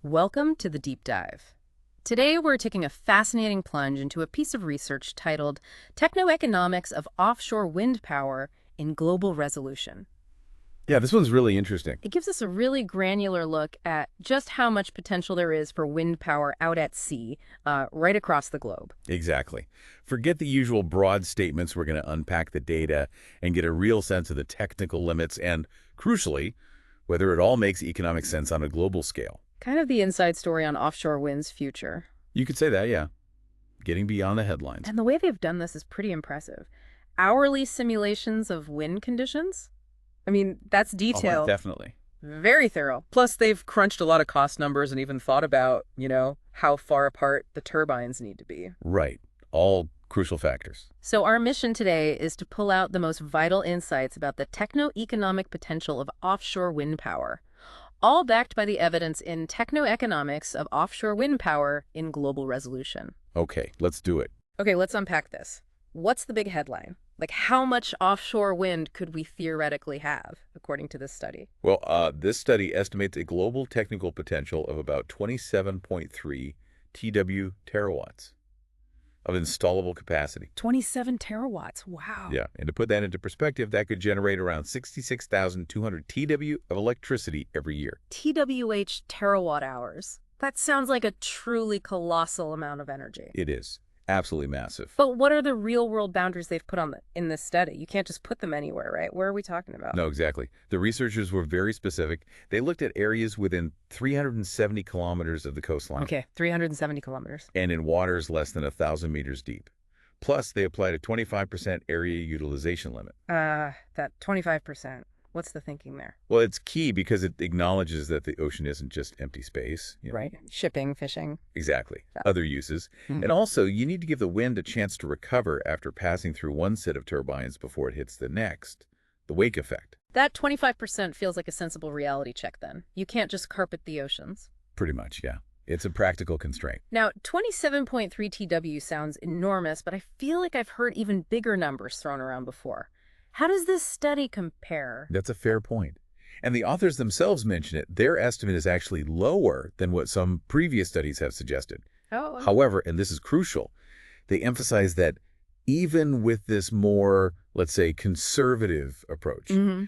Welcome to the Deep Dive. Today, we're taking a fascinating plunge into a piece of research titled Techno-economics of Offshore Wind Power in Global Resolution. Yeah, this one's really interesting. It gives us a really granular look at just how much potential there is for wind power out at sea, right across the globe. Exactly. Forget the usual broad statements. We're going to unpack the data and get a real sense of the technical limits and, crucially, whether it all makes economic sense on a global scale. Kind of the inside story on offshore wind's future. You could say that, yeah. Getting beyond the headlines. And the way they've done this is pretty impressive. Hourly simulations of wind conditions? I mean, that's Oh, detailed. definitely. Very thorough. Plus, they've crunched a lot of cost numbers and even thought about, how far apart the turbines need to be. Right. All crucial factors. So our mission today is to pull out the most vital insights about the techno-economic potential of offshore wind power, all backed by the evidence in Techno-economics of Offshore Wind Power in Global Resolution. Okay, let's do it. Okay, let's unpack this. What's the big headline? Like, how much offshore wind could we theoretically have, according to this study? Well, this study estimates a global technical potential of about 27.3 TW terawatts of installable capacity. 27 terawatts. Wow. Yeah, and to put that into perspective, that could generate around 66,200 TW of electricity every year. TWH terawatt hours. That sounds like a truly colossal amount of energy. It is absolutely massive. But what are the real-world boundaries they've put on in this study? You can't just put them anywhere, right? Where are we talking about? No, exactly. The researchers were very specific. They looked at areas within 370 kilometers of the coastline. Okay, 370 kilometers. And in waters less than 1,000 meters deep. Plus, they applied a 25% area utilization limit. That 25%. What's the thinking there? Well, it's key because it acknowledges that the ocean isn't just empty space. Right. Shipping, fishing. Exactly. Yeah. Other uses. Hmm. And also, you need to give the wind a chance to recover after passing through one set of turbines before it hits the next. The wake effect. That 25% feels like a sensible reality check then. You can't just carpet the oceans. Pretty much, yeah. It's a practical constraint. Now, 27.3 TW sounds enormous, but I feel like I've heard even bigger numbers thrown around before. How does this study compare? That's a fair point. And the authors themselves mention it. Their estimate is actually lower than what some previous studies have suggested. Oh, However, and this is crucial, they emphasize that even with this more, let's say, conservative approach, the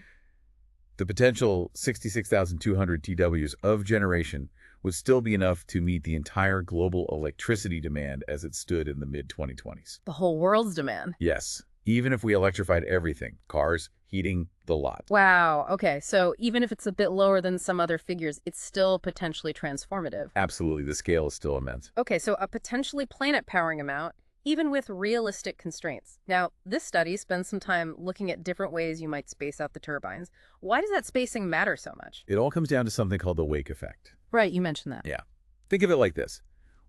potential 66,200 TWs of generation would still be enough to meet the entire global electricity demand as it stood in the mid-2020s. the whole world's demand. Yes, even if we electrified everything, cars, heating, the lot. Wow. Okay. So even if it's a bit lower than some other figures, it's still potentially transformative. Absolutely, the scale is still immense. Okay. So a potentially planet-powering amount, even with realistic constraints. Now, this study spends some time looking at different ways you might space out the turbines. Why does that spacing matter so much? It all comes down to something called the wake effect. Right. You mentioned that. Yeah. Think of it like this.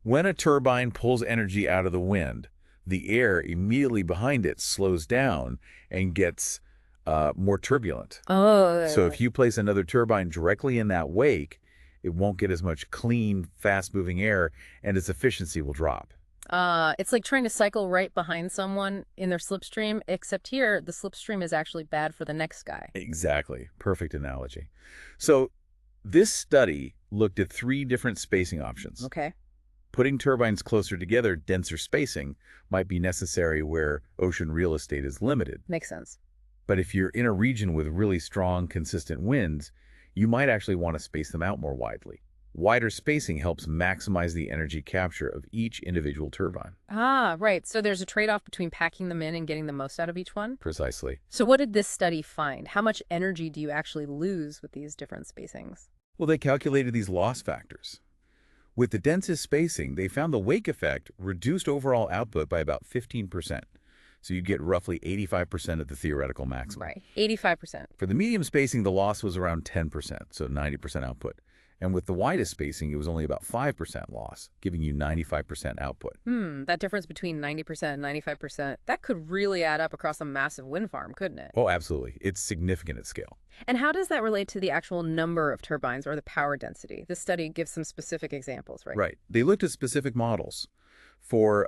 When a turbine pulls energy out of the wind, the air immediately behind it slows down and gets more turbulent. Oh. So if you place another turbine directly in that wake, it won't get as much clean, fast-moving air, and its efficiency will drop. It's like trying to cycle right behind someone in their slipstream, except here, the slipstream is actually bad for the next guy. Exactly. Perfect analogy. So this study looked at 3 different spacing options. Okay. Putting turbines closer together, denser spacing, might be necessary where ocean real estate is limited. Makes sense. But if you're in a region with really strong, consistent winds, you might actually want to space them out more widely. Wider spacing helps maximize the energy capture of each individual turbine. Ah, right. So there's a trade-off between packing them in and getting the most out of each one? Precisely. So what did this study find? How much energy do you actually lose with these different spacings? Well, they calculated these loss factors. With the densest spacing, they found the wake effect reduced overall output by about 15%. So you get roughly 85% of the theoretical maximum. Right. 85%. For the medium spacing, the loss was around 10%, so 90% output. And with the widest spacing, it was only about 5% loss, giving you 95% output. That difference between 90% and 95%, that could really add up across a massive wind farm, couldn't it? Oh, absolutely. It's significant at scale. And how does that relate to the actual number of turbines or the power density? This study gives some specific examples, right? Right. They looked at specific models for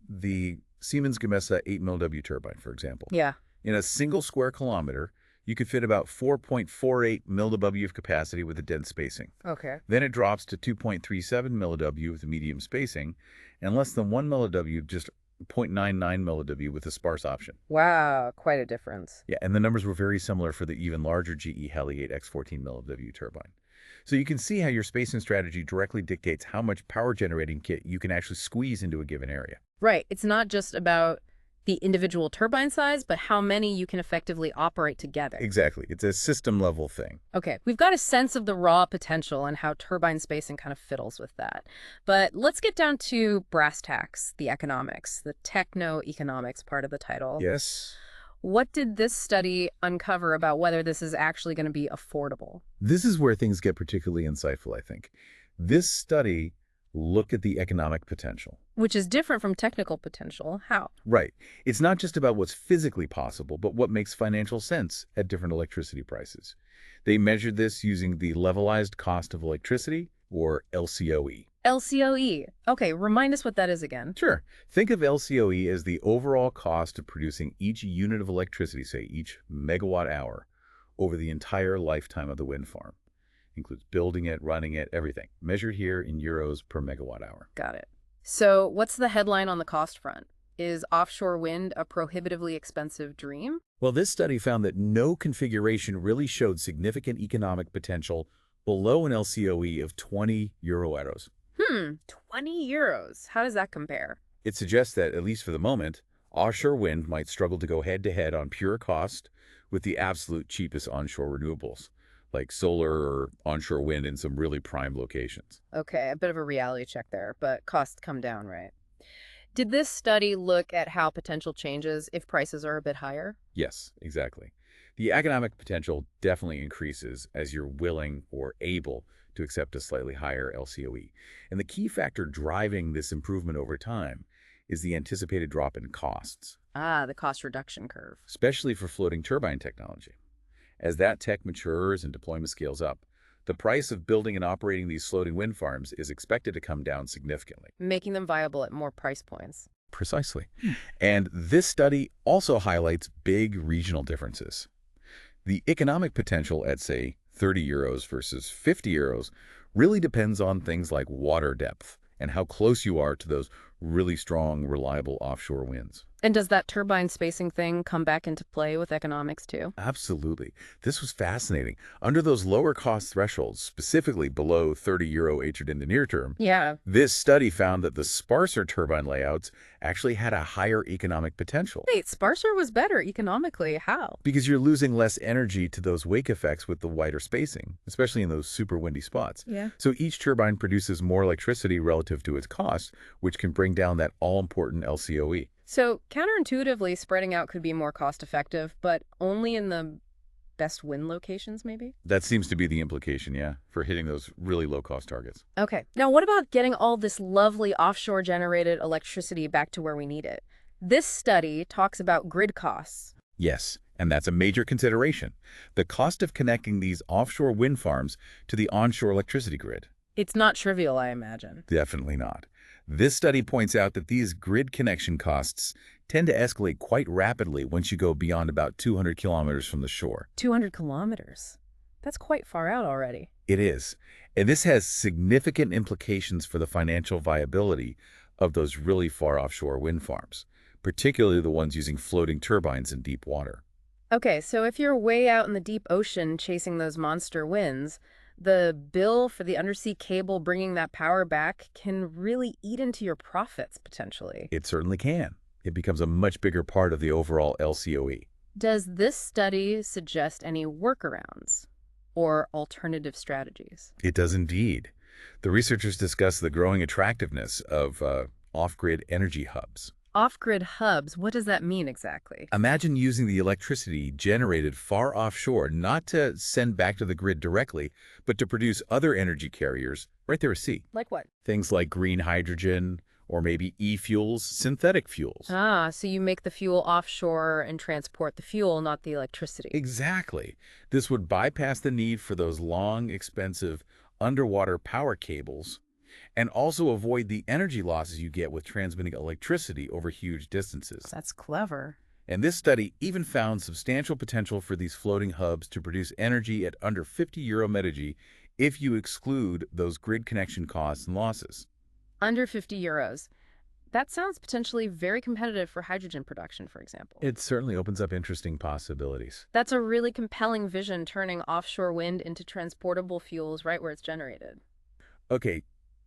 the Siemens Gamesa 8 mW turbine, for example. Yeah. In a single square kilometer, You could fit about 4.48 mW of capacity with a dense spacing. Okay. Then it drops to 2.37 mW with a medium spacing, and less than 1 mW, just 0.99 mW with a sparse option. Wow, quite a difference. Yeah, and the numbers were very similar for the even larger GE Heli 8X14 mW turbine. So you can see how your spacing strategy directly dictates how much power generating kit you can actually squeeze into a given area. Right. It's not just about the individual turbine size, but how many you can effectively operate together. Exactly. It's a system level thing. Okay, we've got a sense of the raw potential and how turbine spacing kind of fiddles with that. But let's get down to brass tacks, the economics, the techno-economics part of the title. Yes. What did this study uncover about whether this is actually going to be affordable? This is where things get particularly insightful, I think. This study looked at the economic potential. Which is different from technical potential. How? Right. It's not just about what's physically possible, but what makes financial sense at different electricity prices. They measured this using the levelized cost of electricity, or LCOE. LCOE. Okay, remind us what that is again. Sure. Think of LCOE as the overall cost of producing each unit of electricity, say each megawatt hour, over the entire lifetime of the wind farm. Includes building it, running it, everything. Measured here in euros per megawatt hour. Got it. So what's the headline on the cost front? Is offshore wind a prohibitively expensive dream? Well, this study found that no configuration really showed significant economic potential below an LCOE of 20 euro-euros. 20 euros. How does that compare? It suggests that, at least for the moment, offshore wind might struggle to go head-to-head on pure cost with the absolute cheapest onshore renewables, like solar or onshore wind in some really prime locations. Okay, a bit of a reality check there, but costs come down, right? Did this study look at how potential changes if prices are a bit higher? Yes, exactly. The economic potential definitely increases as you're willing or able to accept a slightly higher LCOE. And the key factor driving this improvement over time is the anticipated drop in costs, Ah, the cost reduction curve. especially for floating turbine technology. As that tech matures and deployment scales up, the price of building and operating these floating wind farms is expected to come down significantly. Making them viable at more price points. Precisely. And this study also highlights big regional differences. The economic potential at, say, 30 euros versus 50 euros really depends on things like water depth and how close you are to those really strong, reliable offshore winds. And does that turbine spacing thing come back into play with economics too? Absolutely. This was fascinating. Under those lower cost thresholds, specifically below 30 euro HRD in the near term, Yeah. this study found that the sparser turbine layouts actually had a higher economic potential. Wait, sparser was better economically. How? Because you're losing less energy to those wake effects with the wider spacing, especially in those super windy spots. Yeah. So each turbine produces more electricity relative to its cost, which can bring down that all-important LCOE. So counterintuitively, spreading out could be more cost effective, but only in the best wind locations, maybe? That seems to be the implication, yeah, for hitting those really low-cost targets. Okay. Now, what about getting all this lovely offshore generated electricity back to where we need it? This study talks about grid costs. Yes, and that's a major consideration. The cost of connecting these offshore wind farms to the onshore electricity grid. It's not trivial, I imagine. Definitely not. This study points out that these grid connection costs tend to escalate quite rapidly once you go beyond about 200 kilometers from the shore. 200 kilometers. That's quite far out already. It is. And this has significant implications for the financial viability of those really far offshore wind farms, particularly the ones using floating turbines in deep water. Okay, so if you're way out in the deep ocean chasing those monster winds, the bill for the undersea cable bringing that power back can really eat into your profits, potentially. It certainly can. It becomes a much bigger part of the overall LCOE. Does this study suggest any workarounds or alternative strategies? It does indeed. The researchers discuss the growing attractiveness of off-grid energy hubs. Off-grid hubs, what does that mean exactly? Imagine using the electricity generated far offshore not to send back to the grid directly, but to produce other energy carriers right there at sea. Like what? Things like green hydrogen or maybe e-fuels, synthetic fuels. Ah, so you make the fuel offshore and transport the fuel, not the electricity. Exactly. This would bypass the need for those long, expensive underwater power cables and also avoid the energy losses you get with transmitting electricity over huge distances. That's clever. And this study even found substantial potential for these floating hubs to produce energy at under 50 euro megawatt if you exclude those grid connection costs and losses. Under 50 euros. That sounds potentially very competitive for hydrogen production, for example. It certainly opens up interesting possibilities. That's a really compelling vision, turning offshore wind into transportable fuels right where it's generated. Okay,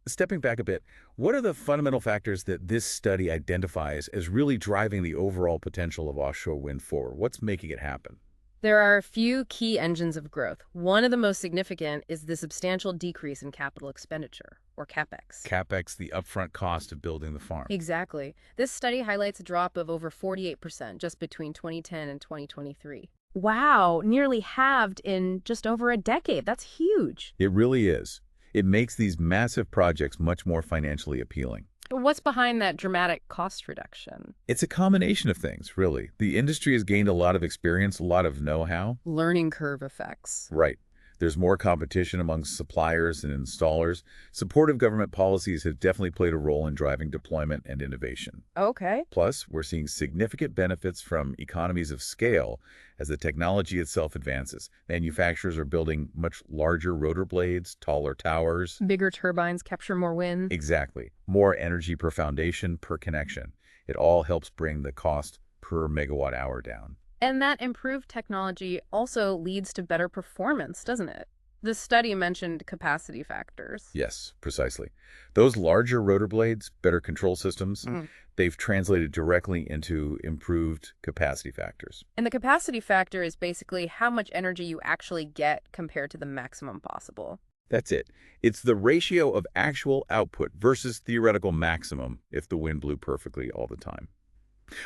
stepping back a bit, what are the fundamental factors that this study identifies as really driving the overall potential of offshore wind forward? What's making it happen? There are a few key engines of growth. One of the most significant is the substantial decrease in capital expenditure, or CapEx. CapEx, the upfront cost of building the farm. Exactly. This study highlights a drop of over 48% just between 2010 and 2023. Wow, nearly halved in just over a decade. That's huge. It really is. It makes these massive projects much more financially appealing. But what's behind that dramatic cost reduction? It's a combination of things, really. The industry has gained a lot of experience, a lot of know-how. Learning curve effects. Right. There's more competition amongst suppliers and installers. Supportive government policies have definitely played a role in driving deployment and innovation. Okay. Plus, we're seeing significant benefits from economies of scale as the technology itself advances. Manufacturers are building much larger rotor blades, taller towers. Bigger turbines capture more wind. Exactly. More energy per foundation, per connection. It all helps bring the cost per megawatt hour down. And that improved technology also leads to better performance, doesn't it? The study mentioned capacity factors. Yes, precisely. Those larger rotor blades, better control systems, they've translated directly into improved capacity factors. And the capacity factor is basically how much energy you actually get compared to the maximum possible. That's it. It's the ratio of actual output versus theoretical maximum if the wind blew perfectly all the time.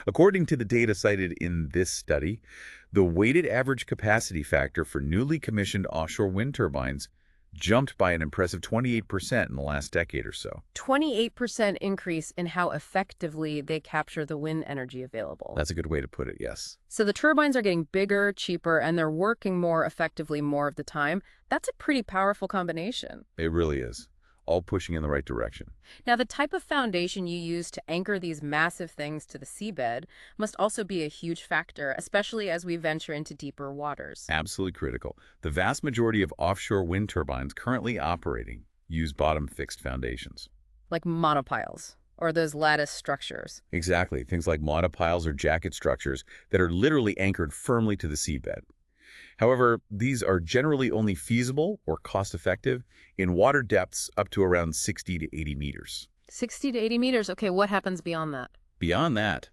According to the data cited in this study, the weighted average capacity factor for newly commissioned offshore wind turbines jumped by an impressive 28% in the last decade or so. 28% increase in how effectively they capture the wind energy available. That's a good way to put it, yes. So the turbines are getting bigger, cheaper, and they're working more effectively more of the time. That's a pretty powerful combination. It really is. All pushing in the right direction. Now, the type of foundation you use to anchor these massive things to the seabed must also be a huge factor, especially as we venture into deeper waters. Absolutely critical. The vast majority of offshore wind turbines currently operating use bottom-fixed foundations. Like monopiles, or those lattice structures. Exactly. Things like monopiles or jacket structures that are literally anchored firmly to the seabed. However, these are generally only feasible or cost-effective in water depths up to around 60 to 80 meters. 60 to 80 meters. Okay, what happens beyond that? Beyond that,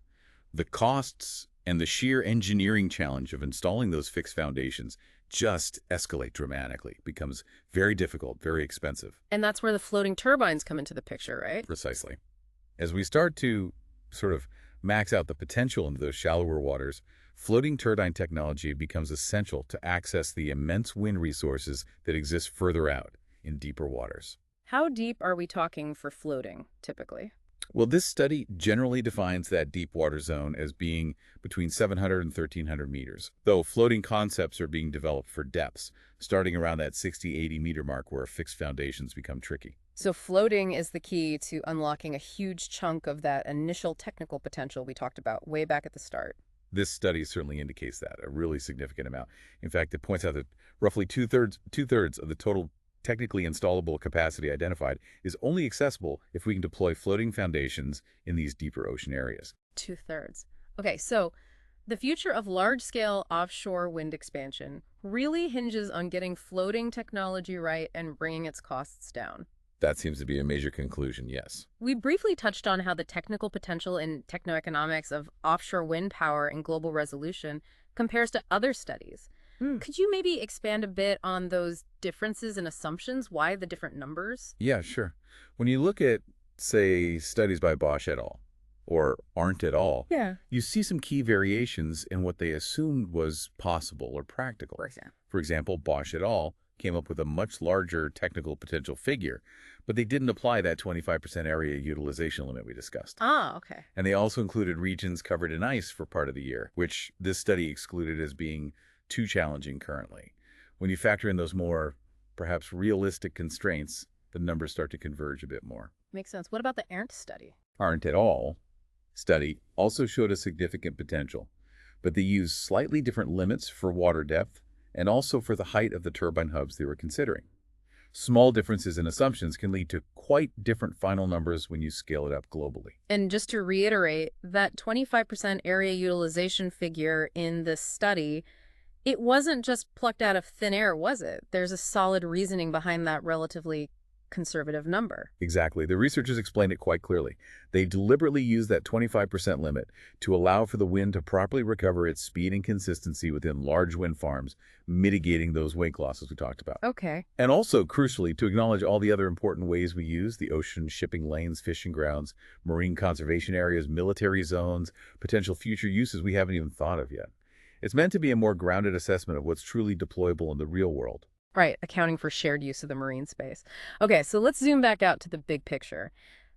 the costs and the sheer engineering challenge of installing those fixed foundations just escalate dramatically. It becomes very difficult, very expensive. And that's where the floating turbines come into the picture, right? Precisely. As we start to sort of max out the potential into those shallower waters, floating turbine technology becomes essential to access the immense wind resources that exist further out in deeper waters. How deep are we talking for floating, typically? Well, this study generally defines that deep water zone as being between 700 and 1,300 meters, though floating concepts are being developed for depths, starting around that 60-80 meter mark where fixed foundations become tricky. So floating is the key to unlocking a huge chunk of that initial technical potential we talked about way back at the start. This study certainly indicates that, a really significant amount. In fact, it points out that roughly two-thirds of the total technically installable capacity identified is only accessible if we can deploy floating foundations in these deeper ocean areas. Two-thirds. Okay, so the future of large-scale offshore wind expansion really hinges on getting floating technology right and bringing its costs down. That seems to be a major conclusion, yes. We briefly touched on how the technical potential in techno-economics of offshore wind power and global resolution compares to other studies. Could you maybe expand a bit on those differences and assumptions? Why the different numbers? Yeah, sure. When you look at, say, studies by Bosch et al., or Arndt et al., you see some key variations in what they assumed was possible or practical. For example, Bosch et al. Came up with a much larger technical potential figure, but they didn't apply that 25% area utilization limit we discussed. Ah, okay. And they also included regions covered in ice for part of the year, which this study excluded as being too challenging currently. When you factor in those more, perhaps realistic constraints, the numbers start to converge a bit more. Makes sense. What about the Arndt study? Arndt et al. Study also showed a significant potential. but they used slightly different limits for water depth and also for the height of the turbine hubs they were considering. Small differences in assumptions can lead to quite different final numbers when you scale it up globally. And just to reiterate, that 25% area utilization figure in this study, it wasn't just plucked out of thin air, was it? There's a solid reasoning behind that relatively conservative number. Exactly. The researchers explained it quite clearly. They deliberately used that 25% limit to allow for the wind to properly recover its speed and consistency within large wind farms, mitigating those wake losses we talked about. Okay. And also, crucially, to acknowledge all the other important ways we use the ocean, shipping lanes, fishing grounds, marine conservation areas, military zones, potential future uses we haven't even thought of yet. It's meant to be a more grounded assessment of what's truly deployable in the real world. Right, accounting for shared use of the marine space. Okay, so let's zoom back out to the big picture.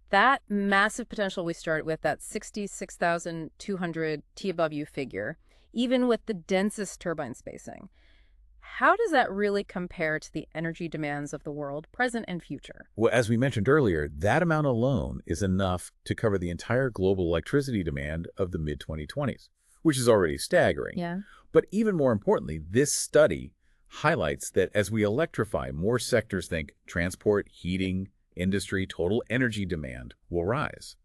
That massive potential we started with, that 66,200 TW figure, even with the densest turbine spacing, how does that really compare to the energy demands of the world, present and future? Well, as we mentioned earlier, that amount alone is enough to cover the entire global electricity demand of the mid-2020s, which is already staggering. Yeah. But even more importantly, this study highlights that as we electrify, more sectors, think transport, heating, industry, total energy demand will rise.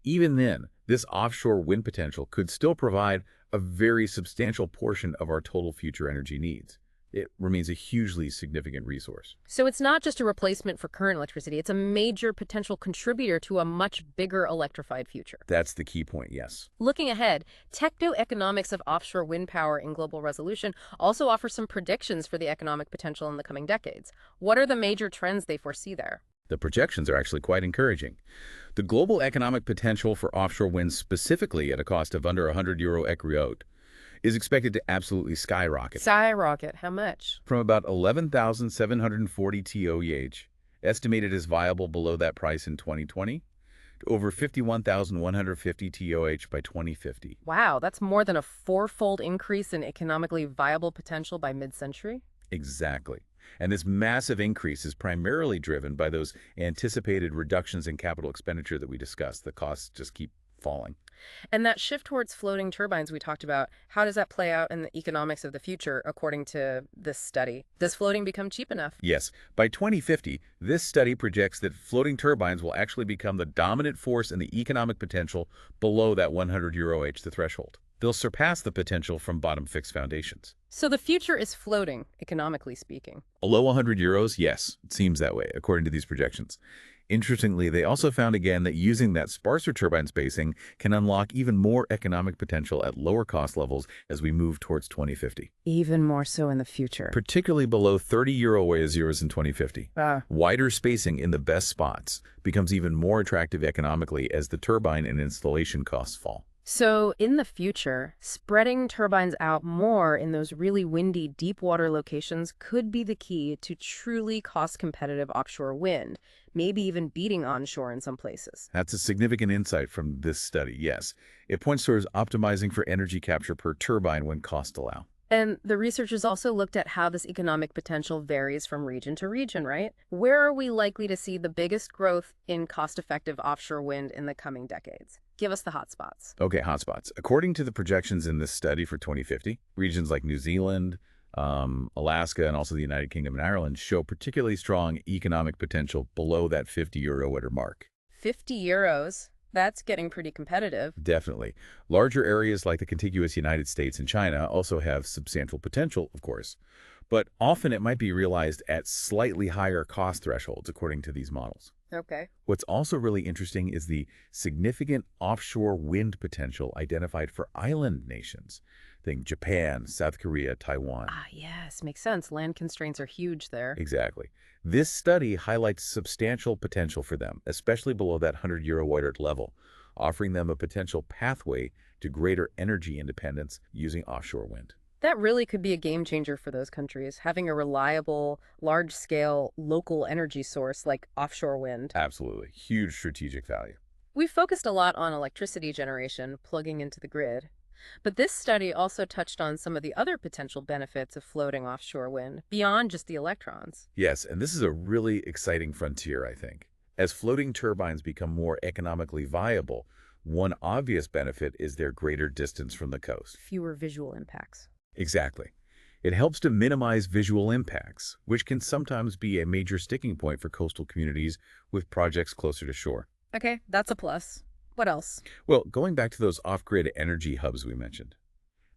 Even then, this offshore wind potential could still provide a very substantial portion of our total future energy needs. It remains a hugely significant resource. So it's not just a replacement for current electricity, it's a major potential contributor to a much bigger electrified future. That's the key point, yes. Looking ahead, Techno-economics of offshore wind power in global resolution also offers some predictions for the economic potential in the coming decades. What are the major trends they foresee there? The projections are actually quite encouraging. The global economic potential for offshore wind, specifically at a cost of under €100 equiot, is expected to absolutely skyrocket. Skyrocket, how much? From about 11,740 TOEH, estimated as viable below that price in 2020, to over 51,150 TOH by 2050. Wow, that's more than a fourfold increase in economically viable potential by mid-century? Exactly. And this massive increase is primarily driven by those anticipated reductions in capital expenditure that we discussed. The costs just keep falling. And that shift towards floating turbines we talked about, how does that play out in the economics of the future, according to this study? Does floating become cheap enough? Yes, by 2050, this study projects that floating turbines will actually become the dominant force in the economic potential below that €100 the threshold. They'll surpass the potential from bottom-fixed foundations. So the future is floating, economically speaking. Below €100, yes, it seems that way, according to these projections. Interestingly, they also found again that using that sparser turbine spacing can unlock even more economic potential at lower cost levels as we move towards 2050. Even more so in the future. Particularly below €30 in 2050. Wider spacing in the best spots becomes even more attractive economically as the turbine and installation costs fall. So in the future, spreading turbines out more in those really windy, deep water locations could be the key to truly cost-competitive offshore wind, maybe even beating onshore in some places. That's a significant insight from this study, yes. It points towards optimizing for energy capture per turbine when costs allow. And the researchers also looked at how this economic potential varies from region to region, right? Where are we likely to see the biggest growth in cost-effective offshore wind in the coming decades? Give us the hotspots. Okay, hotspots. According to the projections in this study for 2050, regions like New Zealand, Alaska, and also the United Kingdom and Ireland show particularly strong economic potential below that €50 watermark. €50? That's getting pretty competitive. Definitely. Larger areas like the contiguous United States and China also have substantial potential, of course, but often it might be realized at slightly higher cost thresholds, according to these models. Okay. What's also really interesting is the significant offshore wind potential identified for island nations. Think Japan, South Korea, Taiwan. Ah, yes, makes sense. Land constraints are huge there. Exactly. This study highlights substantial potential for them, especially below that €100 watt level, offering them a potential pathway to greater energy independence using offshore wind. That really could be a game changer for those countries, having a reliable, large-scale, local energy source like offshore wind. Absolutely. Huge strategic value. We've focused a lot on electricity generation, plugging into the grid. But this study also touched on some of the other potential benefits of floating offshore wind, beyond just the electrons. Yes, and this is a really exciting frontier, I think. As floating turbines become more economically viable, One obvious benefit is their greater distance from the coast. Fewer visual impacts. Exactly. It helps to minimize visual impacts, which can sometimes be a major sticking point for coastal communities with projects closer to shore. Okay, that's a plus. What else? Well, going back to those off-grid energy hubs we mentioned,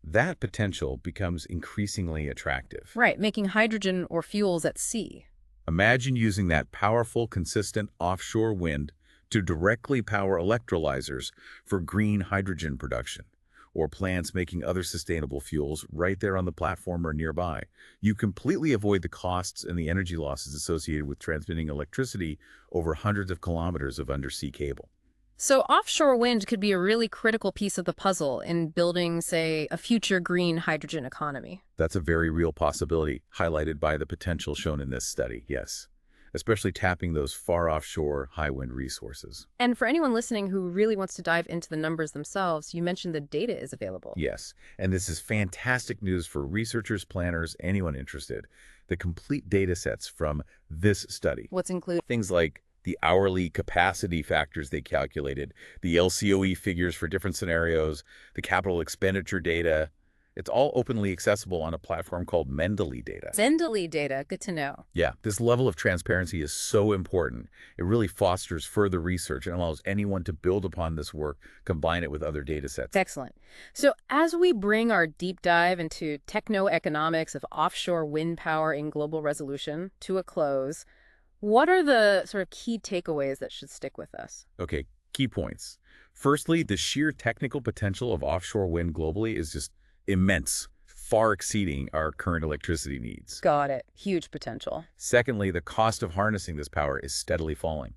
that potential becomes increasingly attractive. Right, making hydrogen or fuels at sea. Imagine using that powerful, consistent offshore wind to directly power electrolyzers for green hydrogen production, or plants making other sustainable fuels right there on the platform or nearby. You completely avoid the costs and the energy losses associated with transmitting electricity over hundreds of kilometers of undersea cable. So offshore wind could be a really critical piece of the puzzle in building, say, a future green hydrogen economy. That's a very real possibility, highlighted by the potential shown in this study, yes, especially tapping those far offshore high wind resources. And for anyone listening who really wants to dive into the numbers themselves, you mentioned the data is available. Yes, and this is fantastic news for researchers, planners, anyone interested. The complete data sets from this study. What's included? Things like the hourly capacity factors they calculated, the LCOE figures for different scenarios, the capital expenditure data. It's all openly accessible on a platform called Mendeley Data. Mendeley data, good to know. Yeah, this level of transparency is so important. It really fosters further research and allows anyone to build upon this work, combine it with other data sets. Excellent. So as we bring our deep dive into techno-economics of offshore wind power in global resolution to a close, what are the sort of key takeaways that should stick with us? Okay, key points. Firstly, the sheer technical potential of offshore wind globally is just immense, far exceeding our current electricity needs. Got it. Huge potential. Secondly, the cost of harnessing this power is steadily falling,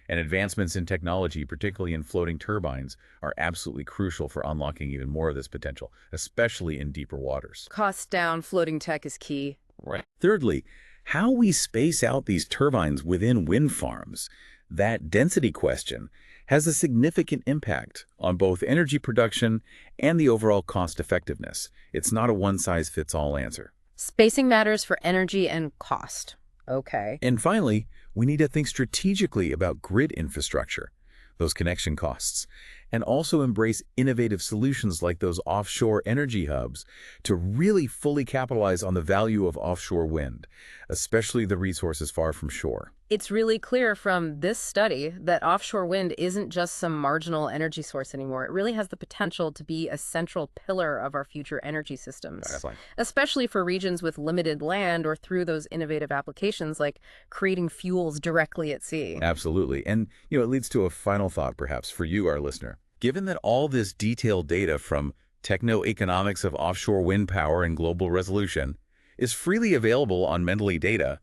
and advancements in technology, particularly in floating turbines, are absolutely crucial for unlocking even more of this potential, especially in deeper waters. Cost down, floating tech is key. Right. Thirdly, how we space out these turbines within wind farms, that density question, has a significant impact on both energy production and the overall cost effectiveness. It's not a one-size-fits-all answer. Spacing matters for energy and cost. Okay. And finally, we need to think strategically about grid infrastructure, those connection costs, and also embrace innovative solutions like those offshore energy hubs to really fully capitalize on the value of offshore wind, especially the resources far from shore. It's really clear from this study that offshore wind isn't just some marginal energy source anymore. It really has the potential to be a central pillar of our future energy systems, especially for regions with limited land or through those innovative applications like creating fuels directly at sea. Absolutely. And, it leads to a final thought, perhaps, for you, our listener. Given that all this detailed data from Techno-economics of offshore wind power and global resolution is freely available on Mendeley Data,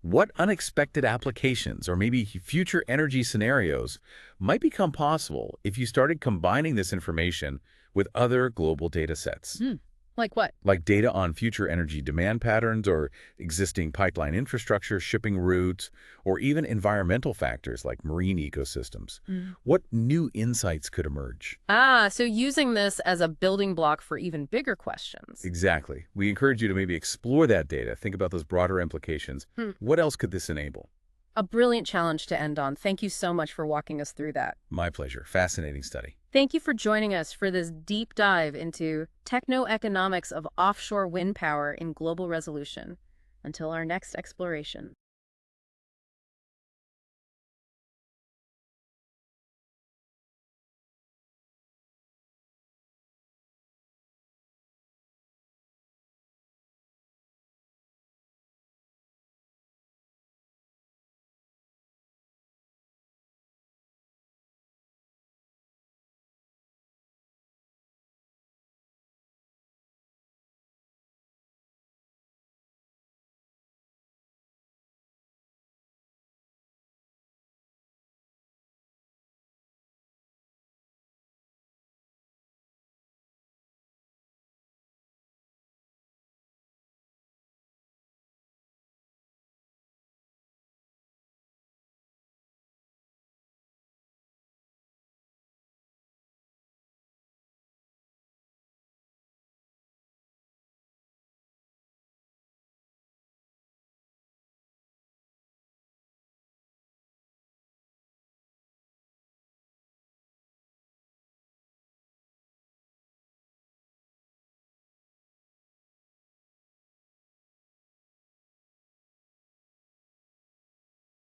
what unexpected applications or maybe future energy scenarios might become possible if you started combining this information with other global data sets? Like what? Like data on future energy demand patterns or existing pipeline infrastructure, shipping routes, or even environmental factors like marine ecosystems. What new insights could emerge? So using this as a building block for even bigger questions. Exactly. We encourage you to maybe explore that data, think about those broader implications. What else could this enable? A brilliant challenge to end on. Thank you so much for walking us through that. My pleasure. Fascinating study. Thank you for joining us for this deep dive into techno-economics of offshore wind power in global resolution. Until our next exploration.